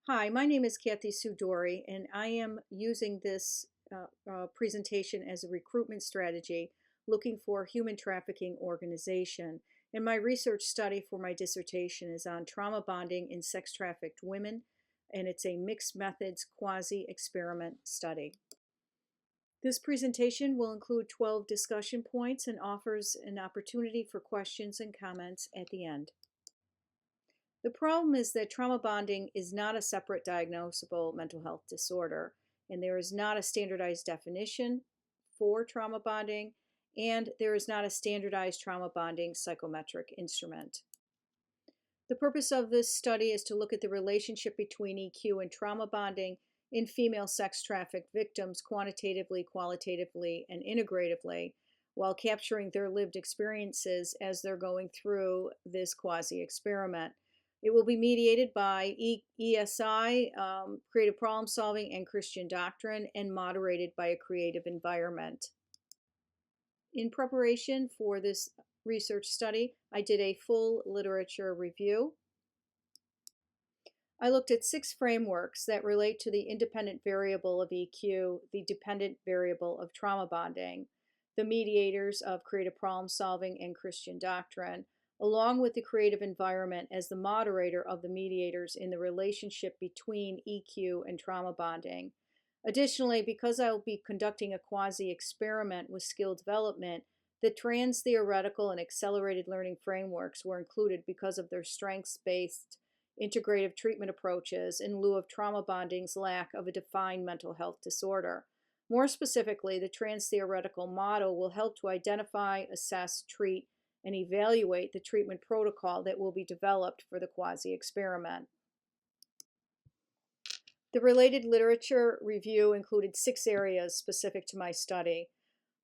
Hi, my name is Kathy Sudori, and I am using this presentation as a recruitment strategy looking for a human trafficking organization. And my research study for my dissertation is on trauma bonding in sex trafficked women, and it's a mixed methods quasi-experiment study. This presentation will include 12 discussion points and offers an opportunity for questions and comments at the end. The problem is that trauma bonding is not a separate diagnosable mental health disorder, and there is not a standardized definition for trauma bonding, and there is not a standardized trauma bonding psychometric instrument. The purpose of this study is to look at the relationship between EQ and trauma bonding in female sex trafficked victims quantitatively, qualitatively, and integratively, while capturing their lived experiences as they're going through this quasi-experiment. It will be mediated by ESI, creative problem solving, and Christian doctrine, and moderated by a creative environment. In preparation for this research study, I did a full literature review. I looked at 6 frameworks that relate to the independent variable of EQ, the dependent variable of trauma bonding, the mediators of creative problem solving and Christian doctrine, along with the creative environment as the moderator of the mediators in the relationship between EQ and trauma bonding. Additionally, because I will be conducting a quasi-experiment with skill development, the trans-theoretical and accelerated learning frameworks were included because of their strengths-based integrative treatment approaches in lieu of trauma bonding's lack of a defined mental health disorder. More specifically, the trans-theoretical model will help to identify, assess, treat, and evaluate the treatment protocol that will be developed for the quasi-experiment. The related literature review included 6 areas specific to my study.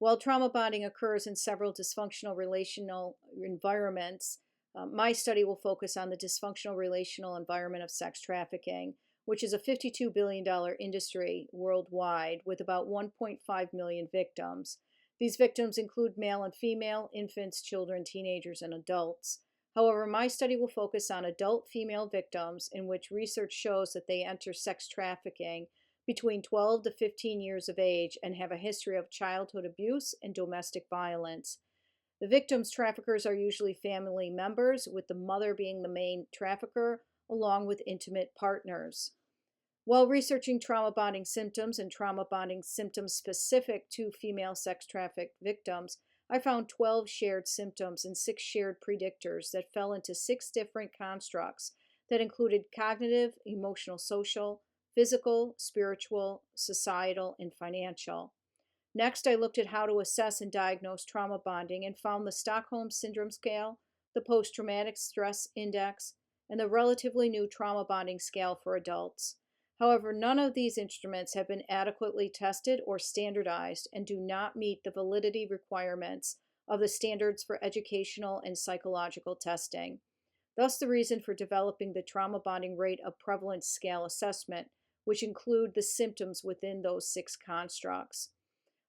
While trauma bonding occurs in several dysfunctional relational environments, my study will focus on the dysfunctional relational environment of sex trafficking, which is a $52 billion industry worldwide with about 1.5 million victims. These victims include male and female, infants, children, teenagers, and adults. However, my study will focus on adult female victims in which research shows that they enter sex trafficking between 12 to 15 years of age and have a history of childhood abuse and domestic violence. The victims' traffickers are usually family members, with the mother being the main trafficker, along with intimate partners. While researching trauma bonding symptoms and trauma bonding symptoms specific to female sex trafficked victims, I found 12 shared symptoms and 6 shared predictors that fell into 6 different constructs that included cognitive, emotional, social, physical, spiritual, societal, and financial. Next, I looked at how to assess and diagnose trauma bonding and found the Stockholm Syndrome Scale, the Post Traumatic Stress Index, and the relatively new trauma bonding scale for adults. However, none of these instruments have been adequately tested or standardized and do not meet the validity requirements of the standards for educational and psychological testing. Thus, the reason for developing the trauma bonding rate of prevalence scale assessment, which include the symptoms within those 6 constructs.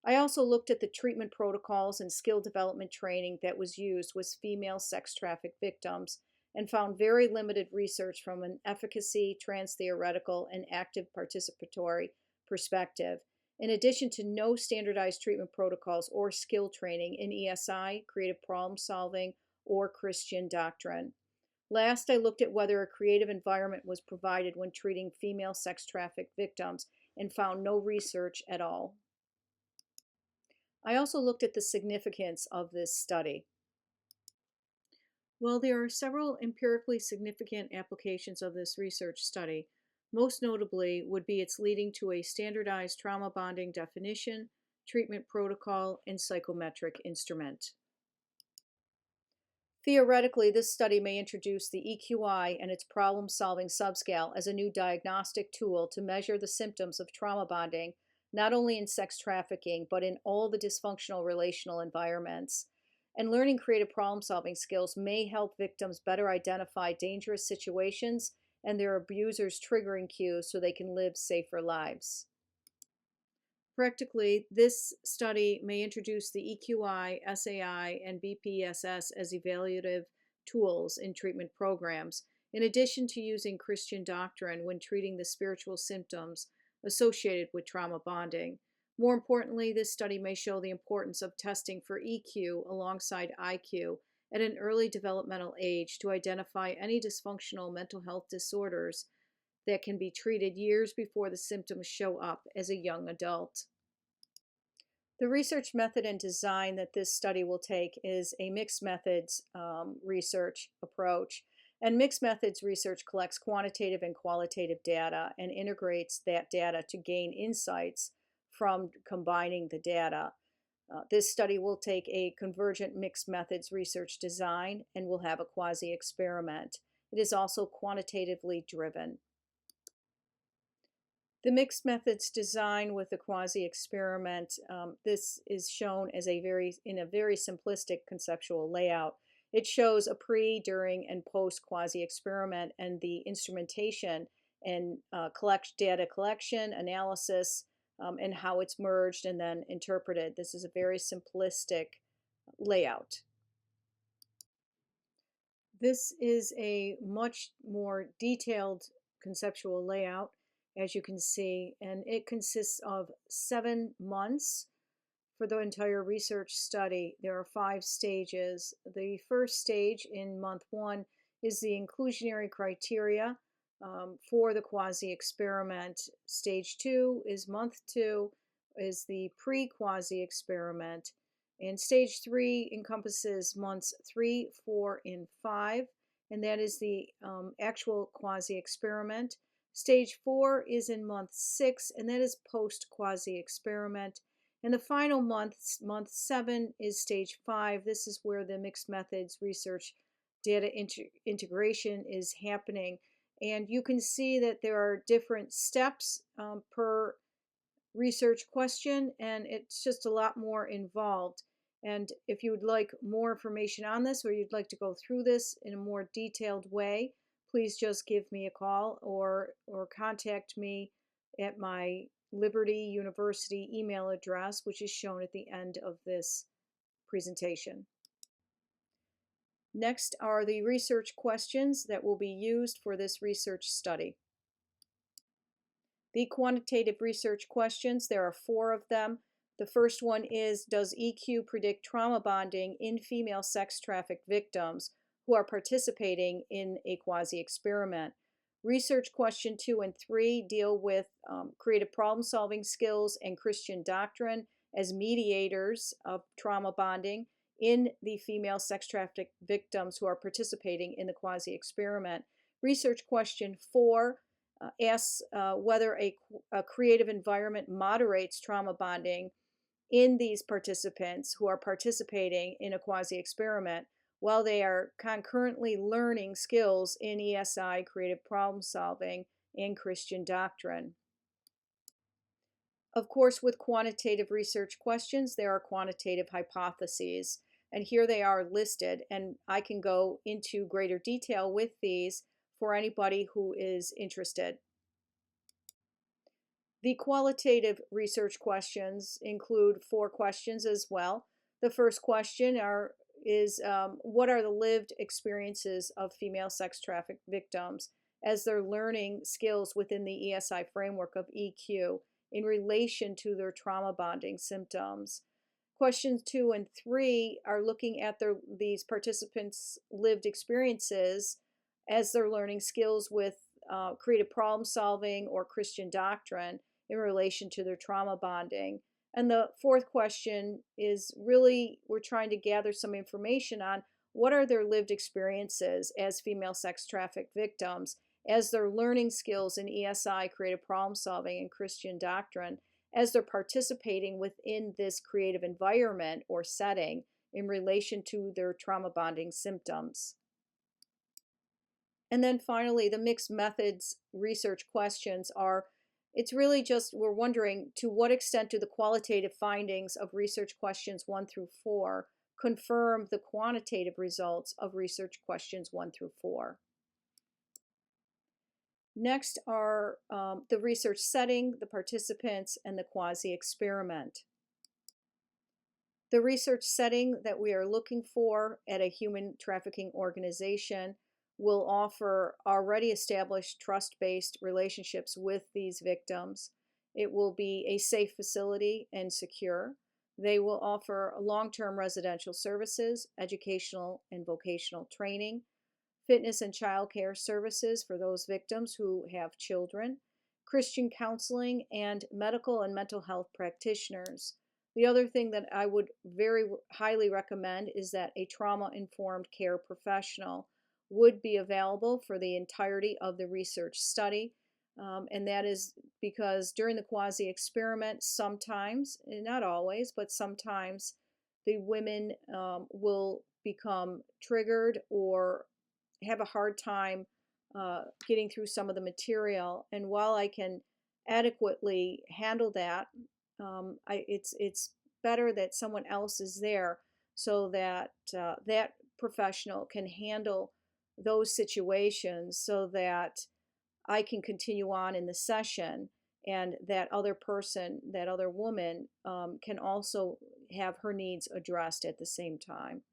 I also looked at the treatment protocols and skill development training that was used with female sex trafficked victims and found very limited research from an efficacy, trans-theoretical, and active participatory perspective, in addition to no standardized treatment protocols or skill training in ESI, creative problem solving, or Christian doctrine. Last, I looked at whether a creative environment was provided when treating female sex trafficked victims and found no research at all. I also looked at the significance of this study. Well, there are several empirically significant applications of this research study. Most notably would be its leading to a standardized trauma bonding definition, treatment protocol, and psychometric instrument. Theoretically, this study may introduce the EQI and its problem-solving subscale as a new diagnostic tool to measure the symptoms of trauma bonding, not only in sex trafficking, but in all the dysfunctional relational environments. And learning creative problem-solving skills may help victims better identify dangerous situations and their abusers' triggering cues so they can live safer lives. Practically, this study may introduce the EQI, SAI, and BPSS as evaluative tools in treatment programs, in addition to using Christian doctrine when treating the spiritual symptoms associated with trauma bonding. More importantly, this study may show the importance of testing for EQ alongside IQ at an early developmental age to identify any dysfunctional mental health disorders that can be treated years before the symptoms show up as a young adult. The research method and design that this study will take is a mixed methods research approach. And mixed methods research collects quantitative and qualitative data and integrates that data to gain insights from combining the data. This study will take a convergent mixed methods research design and will have a quasi-experiment. It is also quantitatively driven. The mixed methods design with the quasi-experiment, this is shown as in a very simplistic conceptual layout. It shows a pre, during, and post quasi-experiment and the instrumentation and data collection, analysis, and how it's merged and then interpreted. This is a very simplistic layout. This is a much more detailed conceptual layout, as you can see, and it consists of 7 months for the entire research study. There are 5 stages. The first stage in month 1 is the inclusionary criteria for the quasi-experiment. Stage 2 is month 2, is the pre-quasi-experiment. And stage 3 encompasses months 3, 4, and 5, and that is the actual quasi-experiment. Stage 4 is in month 6, and that is post-quasi-experiment. And the final month, month 7, is stage 5. This is where the mixed methods research data integration is happening. And you can see that there are different steps per research question, and it's just a lot more involved. And if you would like more information on this, or you'd like to go through this in a more detailed way, please just give me a call or contact me at my Liberty University email address, which is shown at the end of this presentation. Next are the research questions that will be used for this research study. The quantitative research questions, there are 4 of them. The first one is, does EQ predict trauma bonding in female sex-trafficked victims who are participating in a quasi-experiment? Research question 2 and 3 deal with creative problem-solving skills and Christian doctrine as mediators of trauma bonding in the female sex-trafficked victims who are participating in the quasi-experiment. Research question 4 asks whether a creative environment moderates trauma bonding in these participants who are participating in a quasi-experiment while they are concurrently learning skills in ESI, creative problem solving, and Christian doctrine. Of course, with quantitative research questions, there are quantitative hypotheses, and here they are listed, and I can go into greater detail with these for anybody who is interested. The qualitative research questions include 4 questions as well. The first question is what are the lived experiences of female sex-trafficked victims as they're learning skills within the ESI framework of EQ in relation to their trauma bonding symptoms? Questions 2 and 3 are looking at these participants' lived experiences as they're learning skills with creative problem solving or Christian doctrine in relation to their trauma bonding. And the 4th question is really, we're trying to gather some information on what are their lived experiences as female sex trafficked victims as they're learning skills in ESI, creative problem solving, and Christian doctrine, as they're participating within this creative environment or setting in relation to their trauma bonding symptoms. And then finally, the mixed methods research questions are, it's really just, we're wondering to what extent do the qualitative findings of research questions 1 through 4 confirm the quantitative results of research questions 1 through 4. Next are the research setting, the participants, and the quasi-experiment. The research setting that we are looking for at a human trafficking organization will offer already established trust-based relationships with these victims. It will be a safe facility and secure. They will offer long-term residential services, educational and vocational training, fitness and childcare services for those victims who have children, Christian counseling, and medical and mental health practitioners. The other thing that I would very highly recommend is that a trauma-informed care professional would be available for the entirety of the research study. And that is because during the quasi-experiment, sometimes, not always, but sometimes the women will become triggered or have a hard time getting through some of the material. And while I can adequately handle that, it's better that someone else is there so that that professional can handle those situations so that I can continue on in the session, and that other person, that other woman, can also have her needs addressed at the same time.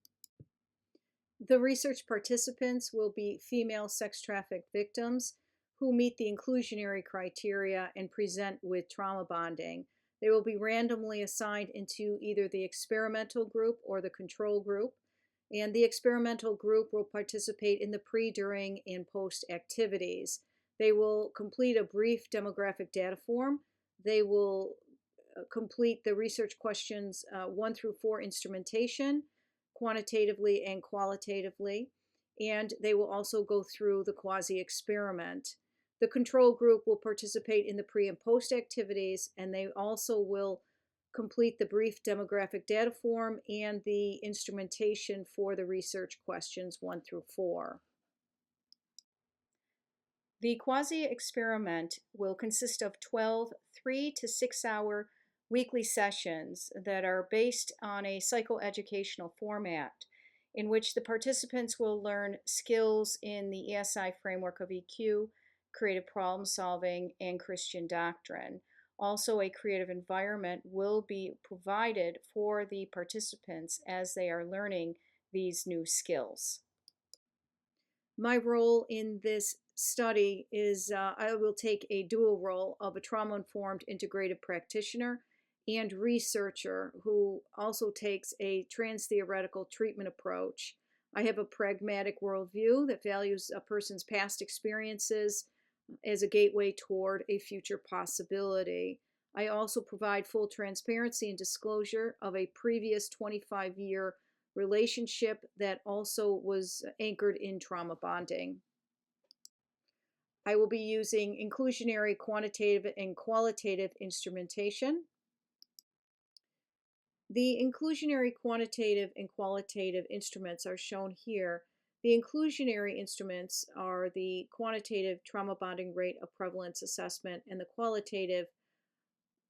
The research participants will be female sex trafficked victims who meet the inclusionary criteria and present with trauma bonding. They will be randomly assigned into either the experimental group or the control group, and the experimental group will participate in the pre, during, and post activities. They will complete a brief demographic data form. They will complete the research questions 1 through 4 instrumentation, quantitatively and qualitatively, and they will also go through the quasi-experiment. The control group will participate in the pre and post activities, and they also will complete the brief demographic data form and the instrumentation for the research questions 1 through 4. The quasi-experiment will consist of 12 3 to 6 hour weekly sessions that are based on a psychoeducational format in which the participants will learn skills in the ESI framework of EQ, creative problem solving, and Christian doctrine. Also, a creative environment will be provided for the participants as they are learning these new skills. My role in this study is I will take a dual role of a trauma-informed integrative practitioner and researcher who also takes a trans-theoretical treatment approach. I have a pragmatic worldview that values a person's past experiences as a gateway toward a future possibility. I also provide full transparency and disclosure of a previous 25-year relationship that also was anchored in trauma bonding. I will be using inclusionary, quantitative, and qualitative instrumentation. The inclusionary, quantitative, and qualitative instruments are shown here. The inclusionary instruments are the quantitative trauma bonding rate of prevalence assessment and the qualitative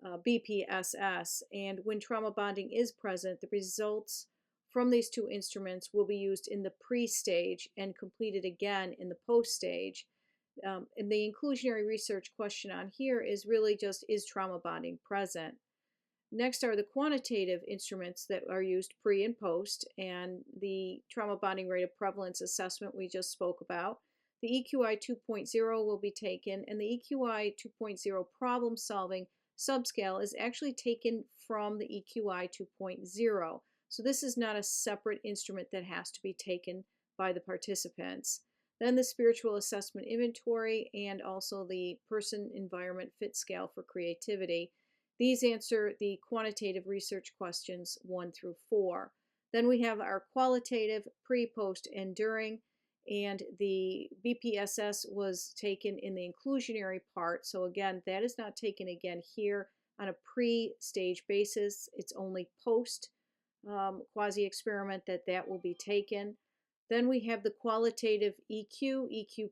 BPSS. And when trauma bonding is present, the results from these two instruments will be used in the pre-stage and completed again in the post-stage. And the inclusionary research question on here is really just, is trauma bonding present? Next are the quantitative instruments that are used pre and post, and the trauma bonding rate of prevalence assessment we just spoke about. The EQI 2.0 will be taken, and the EQI 2.0 problem solving subscale is actually taken from the EQI 2.0. So this is not a separate instrument that has to be taken by the participants. Then the spiritual assessment inventory and also the person environment fit scale for creativity. These answer the quantitative research questions 1 through 4. Then we have our qualitative pre, post, and during, and the BPSS was taken in the inclusionary part. So again, that is not taken again here on a pre-stage basis. It's only post quasi-experiment that will be taken. Then we have the qualitative EQ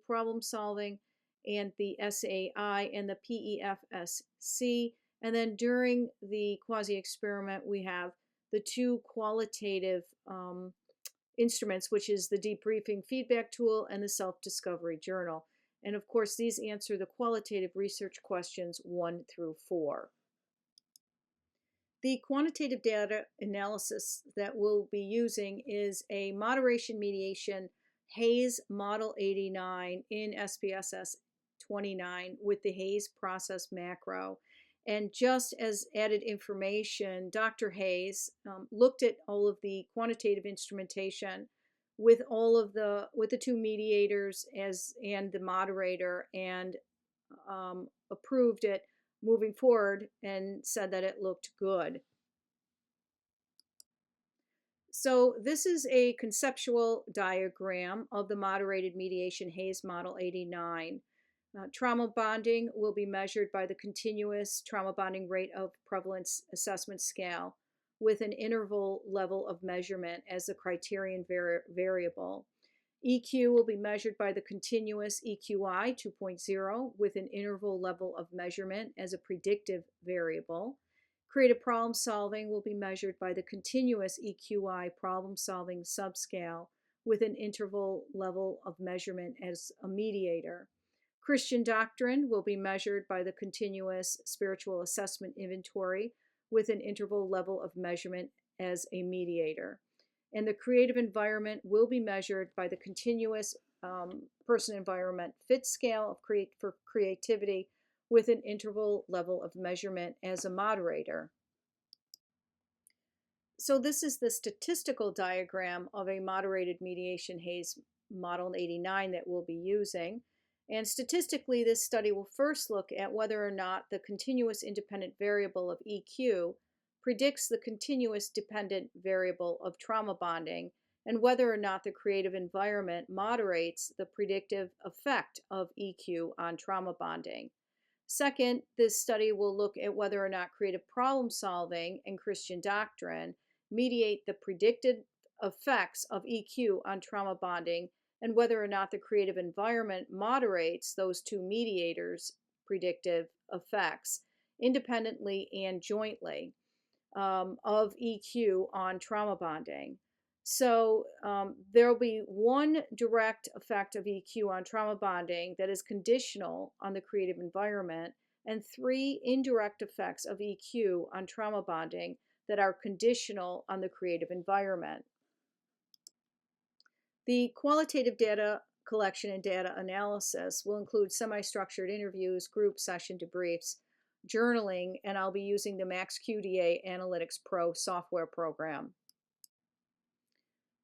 problem solving, and the SAI and the PEFSC. And then during the quasi-experiment, we have the two qualitative instruments, which is the debriefing feedback tool and the self-discovery journal. And of course, these answer the qualitative research questions 1 through 4. The quantitative data analysis that we'll be using is a moderation mediation Hayes Model 89 in SPSS 29 with the Hayes process macro. And just as added information, Dr. Hayes looked at all of the quantitative instrumentation with the two mediators and the moderator, and approved it moving forward and said that it looked good. So this is a conceptual diagram of the moderated mediation Hayes Model 89. Trauma bonding will be measured by the continuous trauma bonding rate of prevalence assessment scale with an interval level of measurement as the criterion variable. EQ will be measured by the continuous EQI 2.0 with an interval level of measurement as a predictive variable. Creative problem solving will be measured by the continuous EQI problem solving subscale with an interval level of measurement as a mediator. Christian doctrine will be measured by the continuous spiritual assessment inventory with an interval level of measurement as a mediator. And the creative environment will be measured by the continuous person environment fit scale for creativity with an interval level of measurement as a moderator. So this is the statistical diagram of a moderated mediation Hayes Model 89 that we'll be using. And statistically, this study will first look at whether or not the continuous independent variable of EQ predicts the continuous dependent variable of trauma bonding, and whether or not the creative environment moderates the predictive effect of EQ on trauma bonding. Second, this study will look at whether or not creative problem solving and Christian doctrine mediate the predicted effects of EQ on trauma bonding, and whether or not the creative environment moderates those two mediators' predictive effects independently and jointly of EQ on trauma bonding. So there will be one direct effect of EQ on trauma bonding that is conditional on the creative environment, and three indirect effects of EQ on trauma bonding that are conditional on the creative environment. The qualitative data collection and data analysis will include semi-structured interviews, group session debriefs, journaling, and I'll be using the MaxQDA Analytics Pro software program.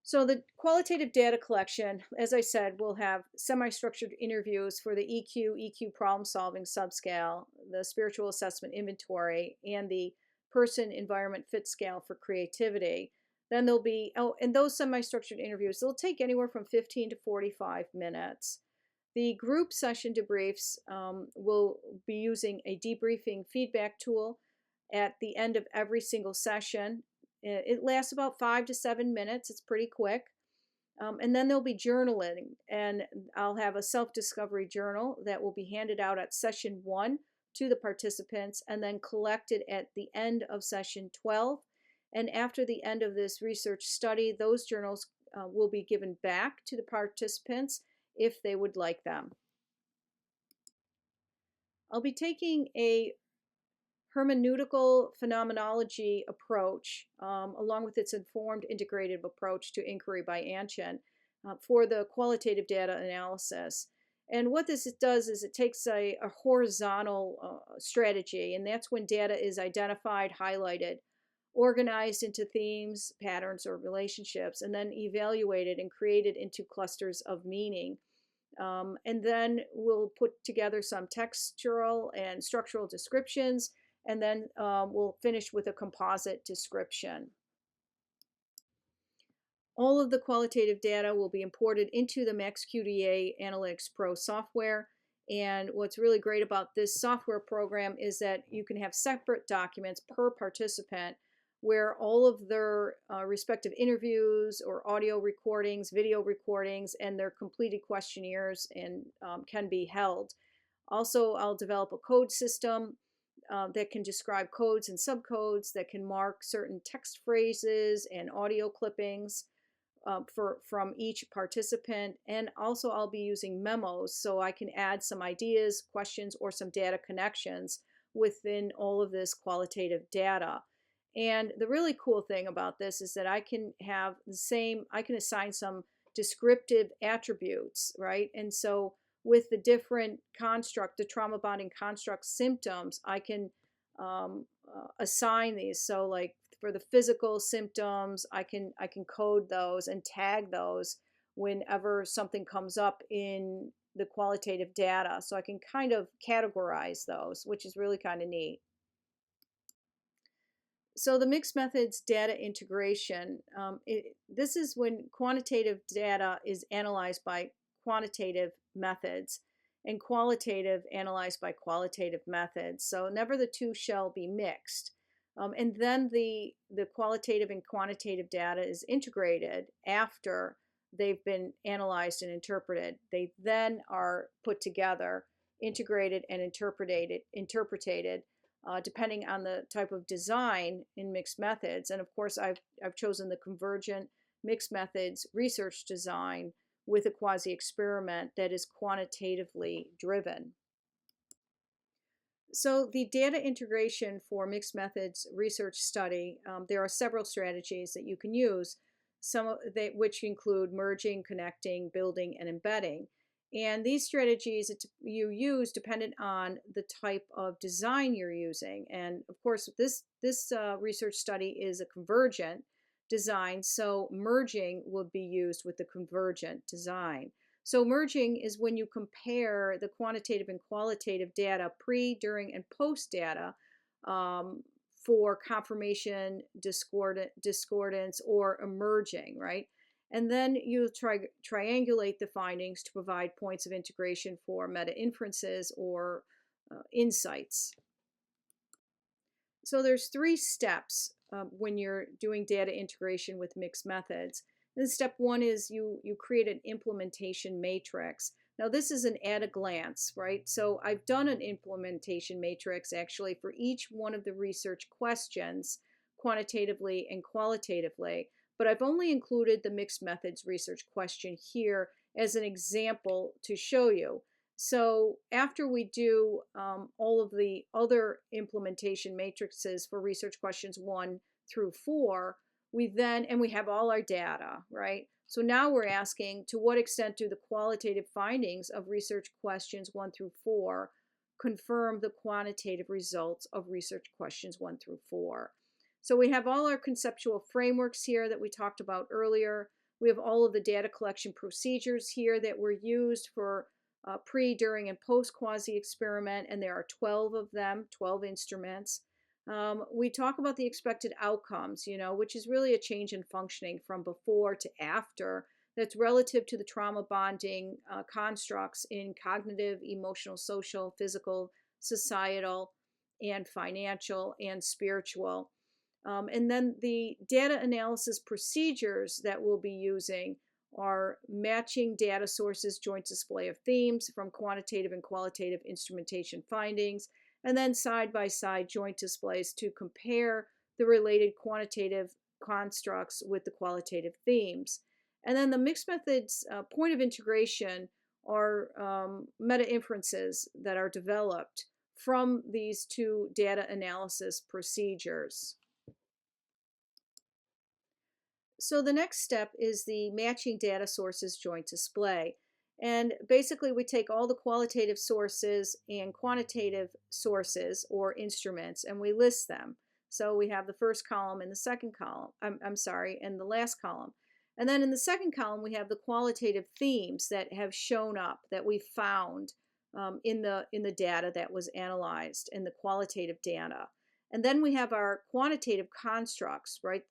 So the qualitative data collection, as I said, will have semi-structured interviews for the EQ problem solving subscale, the spiritual assessment inventory, and the person environment fit scale for creativity. Then there'll be, in those semi-structured interviews, they'll take anywhere from 15 to 45 minutes. The group session debriefs will be using a debriefing feedback tool at the end of every single session. It lasts about 5 to 7 minutes. It's pretty quick. And then there'll be journaling, and I'll have a self-discovery journal that will be handed out at session 1 to the participants and then collected at the end of session 12. And after the end of this research study, those journals will be given back to the participants if they would like them. I'll be taking a hermeneutical phenomenology approach, along with its informed integrative approach to inquiry by Anshin, for the qualitative data analysis. And what this does is it takes a horizontal strategy, and that's when data is identified, highlighted, organized into themes, patterns, or relationships, and then evaluated and created into clusters of meaning. And then we'll put together some textual and structural descriptions, and then we'll finish with a composite description. All of the qualitative data will be imported into the MaxQDA Analytics Pro software. And what's really great about this software program is that you can have separate documents per participant where all of their respective interviews or audio recordings, video recordings, and their completed questionnaires can be held. Also, I'll develop a code system that can describe codes and subcodes, that can mark certain text phrases and audio clippings from each participant. And also I'll be using memos so I can add some ideas, questions, or some data connections within all of this qualitative data. And the really cool thing about this is that I can assign some descriptive attributes, right? And so with the different construct, the trauma bonding construct symptoms, I can assign these. So like for the physical symptoms, I can code those and tag those whenever something comes up in the qualitative data. So I can kind of categorize those, which is really kind of neat. So the mixed methods data integration, this is when quantitative data is analyzed by quantitative methods and qualitative analyzed by qualitative methods. So never the two shall be mixed. And then the qualitative and quantitative data is integrated after they've been analyzed and interpreted. They then are put together, integrated and interpreted depending on the type of design in mixed methods. And of course, I've chosen the convergent mixed methods research design with a quasi-experiment that is quantitatively driven. So the data integration for mixed methods research study, there are several strategies that you can use, which include merging, connecting, building, and embedding. And these strategies you use dependent on the type of design you're using. And of course, this research study is a convergent design, so merging would be used with the convergent design. So merging is when you compare the quantitative and qualitative data pre, during, and post data for confirmation, discordance, or emerging, right? And then you triangulate the findings to provide points of integration for meta inferences or insights. So there's 3 steps when you're doing data integration with mixed methods. Then step 1 is you create an implementation matrix. Now this is an at a glance, right? So I've done an implementation matrix actually for each one of the research questions, quantitatively and qualitatively, but I've only included the mixed methods research question here as an example to show you. So after we do all of the other implementation matrices for research questions 1 through 4, we have all our data, right? So now we're asking, to what extent do the qualitative findings of research questions 1 through 4 confirm the quantitative results of research questions 1 through 4? So we have all our conceptual frameworks here that we talked about earlier. We have all of the data collection procedures here that were used for pre, during, and post quasi-experiment, and there are 12 of them, 12 instruments. We talk about the expected outcomes, which is really a change in functioning from before to after that's relative to the trauma bonding constructs in cognitive, emotional, social, physical, societal, and financial, and spiritual. And then the data analysis procedures that we'll be using are matching data sources, joint display of themes from quantitative and qualitative instrumentation findings, and then side-by-side joint displays to compare the related quantitative constructs with the qualitative themes. And then the mixed methods point of integration are meta inferences that are developed from these 2 data analysis procedures. So the next step is the matching data sources joint display. And basically we take all the qualitative sources and quantitative sources or instruments and we list them. So we have the first column and the second column, and the last column. And then in the second column we have the qualitative themes that have shown up, that we found in the data that was analyzed, in the qualitative data. And then we have our quantitative constructs, right,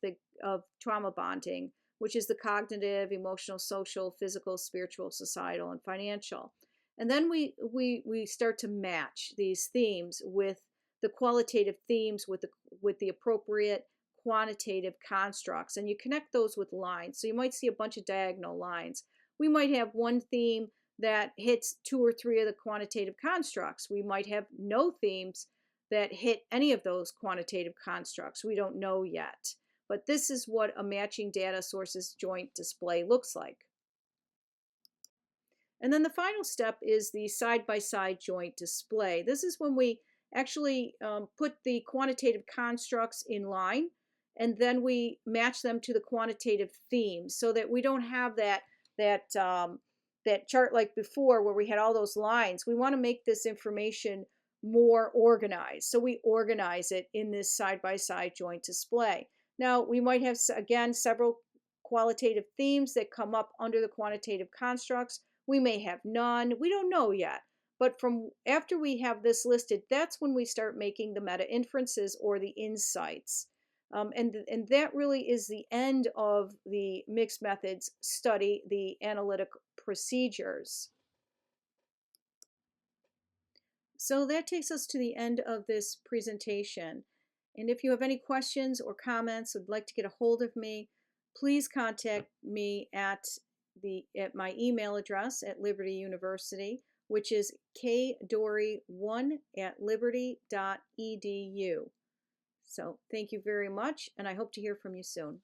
of trauma bonding, which is the cognitive, emotional, social, physical, spiritual, societal, and financial. And then we start to match these themes with the qualitative themes with the appropriate quantitative constructs. And you connect those with lines. So you might see a bunch of diagonal lines. We might have one theme that hits 2 or 3 of the quantitative constructs. We might have no themes that hit any of those quantitative constructs. We don't know yet. But this is what a matching data sources joint display looks like. And then the final step is the side-by-side joint display. This is when we actually put the quantitative constructs in line, and then we match them to the quantitative themes so that we don't have that that chart like before where we had all those lines. We want to make this information more organized. So we organize it in this side-by-side joint display. Now, we might have, again, several qualitative themes that come up under the quantitative constructs. We may have none. We don't know yet. But from after we have this listed, that's when we start making the meta inferences or the insights. And that really is the end of the mixed methods study, the analytic procedures. So that takes us to the end of this presentation. And if you have any questions or comments, would like to get a hold of me, please contact me at my email address at Liberty University, which is kdory1@liberty.edu. So thank you very much, and I hope to hear from you soon.